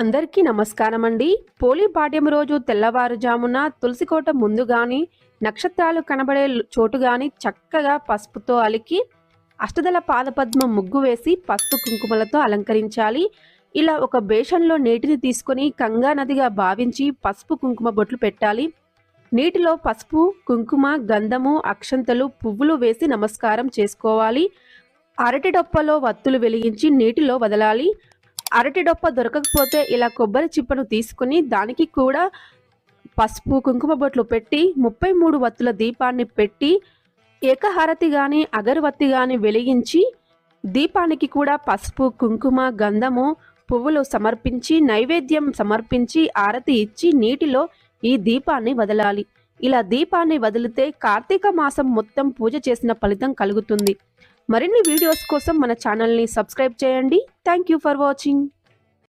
అందరికీ నమస్కారం అండి. పోలి పాడ్యం రోజు తెల్లవారుజామున తులసికోట ముందు గాని, నక్షత్రాలు కనబడే చోటు గాని చక్కగా పసుపుతో అలికి అష్టదళ పాదపద్మం ముగ్గు వేసి పసుపు కుంకుమలతో అలంకరించాలి. ఇలా ఒక బేషన్లో నీటిని తీసుకొని గంగా నదిగా భావించి పసుపు కుంకుమ బొట్లు పెట్టాలి. నీటిలో పసుపు, కుంకుమ, గంధము, అక్షంతలు, పువ్వులు వేసి నమస్కారం చేసుకోవాలి. అరటి డొప్పలో వత్తులు వెలిగించి నీటిలో వదలాలి. అరటి డొప్ప దొరకకపోతే ఇలా కొబ్బరి చిప్పను తీసుకుని దానికి కూడా పసుపు కుంకుమ బొట్లు పెట్టి 33 వత్తుల దీపాన్ని పెట్టి ఏకహారతి గాని అగరవత్తి గాని వెలిగించి దీపానికి కూడా పసుపు కుంకుమ గంధము పువ్వులు సమర్పించి నైవేద్యం సమర్పించి ఆరతి ఇచ్చి నీటిలో ఈ దీపాన్ని వదలాలి. ఇలా దీపాన్ని వదిలితే కార్తీక మాసం మొత్తం పూజ చేసిన ఫలితం కలుగుతుంది. మరిన్ని వీడియోస్ కోసం మన ఛానల్ని సబ్స్క్రైబ్ చేయండి. Thank you for watching.